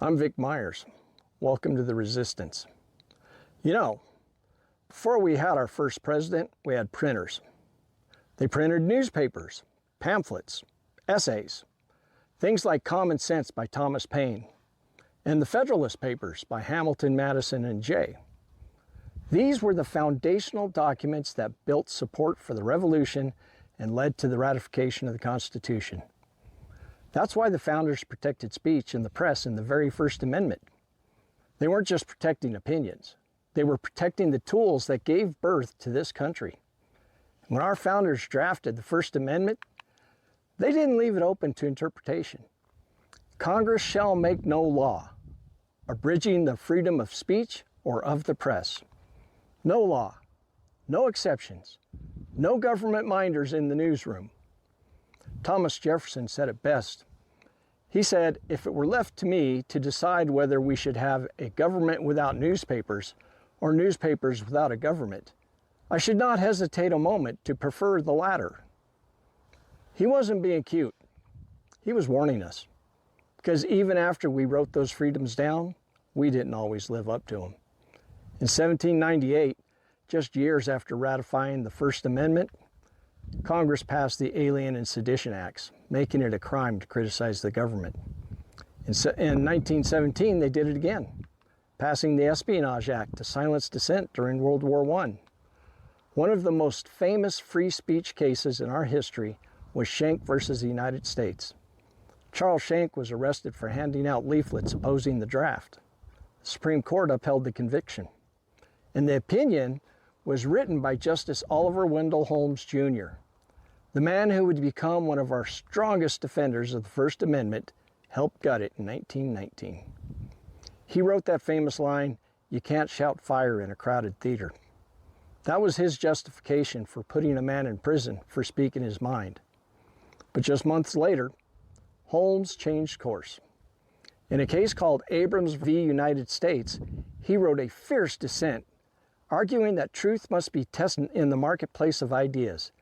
I'm Vic Myers. Welcome to the Resistance. You know, before we had our first president, we had printers. They printed newspapers, pamphlets, essays, things like Common Sense by Thomas Paine, and the Federalist Papers by Hamilton, Madison, and Jay. These were the foundational documents that built support for the Revolution and led to the ratification of the Constitution. That's why the founders protected speech and the press in the very First Amendment. They weren't just protecting opinions. They were protecting the tools that gave birth to this country. When our founders drafted the First Amendment, they didn't leave it open to interpretation. Congress shall make no law abridging the freedom of speech or of the press. No law, no exceptions, no government minders in the newsroom. Thomas Jefferson said it best. He said, if it were left to me to decide whether we should have a government without newspapers or newspapers without a government, I should not hesitate a moment to prefer the latter. He wasn't being cute. He was warning us. Because even after we wrote those freedoms down, we didn't always live up to them. In 1798, just years after ratifying the First Amendment, Congress passed the Alien and Sedition Acts, making it a crime to criticize the government. In 1917, they did it again, passing the Espionage Act to silence dissent during World War I. One of the most famous free speech cases in our history was Schenck versus the United States. Charles Schenck was arrested for handing out leaflets opposing the draft. The Supreme Court upheld the conviction, and the opinion was written by Justice Oliver Wendell Holmes, Jr., the man who would become one of our strongest defenders of the First Amendment, helped gut it in 1919. He wrote that famous line, "You can't shout fire in a crowded theater." That was his justification for putting a man in prison for speaking his mind. But just months later, Holmes changed course. In a case called Abrams v. United States, he wrote a fierce dissent, arguing that truth must be tested in the marketplace of ideas,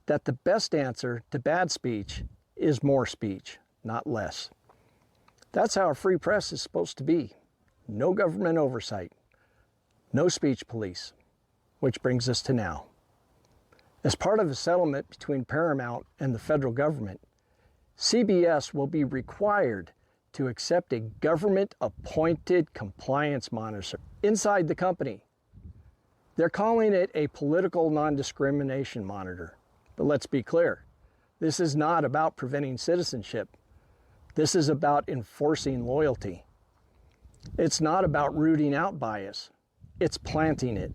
that the best answer to bad speech is more speech, not less. That's how a free press is supposed to be. No government oversight, no speech police, which brings us to now. As part of a settlement between Paramount and the federal government, CBS will be required to accept a government-appointed compliance monitor inside the company. They're calling it a political non-discrimination monitor. But let's be clear, this is not about preventing citizenship. This is about enforcing loyalty. It's not about rooting out bias. It's planting it.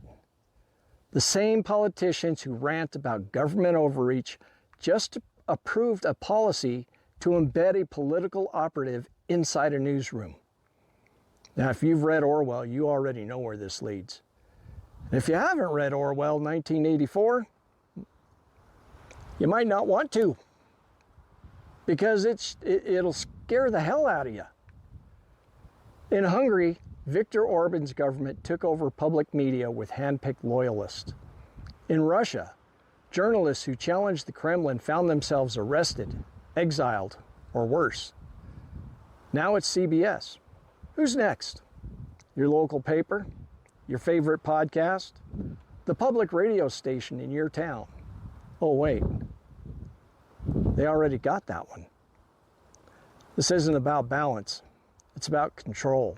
The same politicians who rant about government overreach just approved a policy to embed a political operative inside a newsroom. Now, if you've read Orwell, you already know where this leads. And if you haven't read Orwell 1984, you might not want to, because it'll scare the hell out of you. In Hungary, Viktor Orban's government took over public media with hand-picked loyalists. In Russia, journalists who challenged the Kremlin found themselves arrested, exiled, or worse. Now it's CBS. Who's next? Your local paper? Your favorite podcast? The public radio station in your town? Oh, wait. They already got that one. This isn't about balance. It's about control.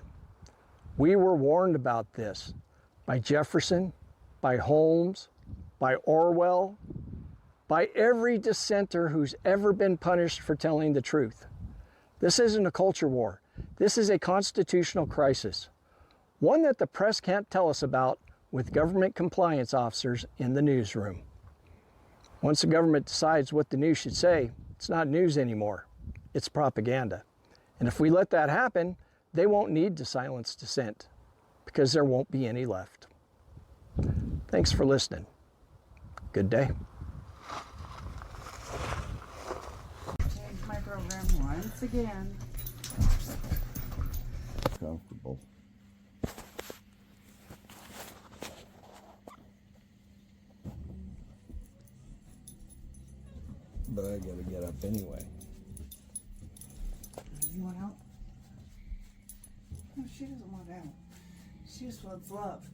We were warned about this by Jefferson, by Holmes, by Orwell, by every dissenter who's ever been punished for telling the truth. This isn't a culture war. This is a constitutional crisis, one that the press can't tell us about with government compliance officers in the newsroom. Once the government decides what the news should say, it's not news anymore. It's propaganda. And if we let that happen, they won't need to silence dissent, because there won't be any left. Thanks for listening. Good day. Change my program once again. Comfortable. But I gotta get up anyway. You want out? She doesn't want out. She just wants love.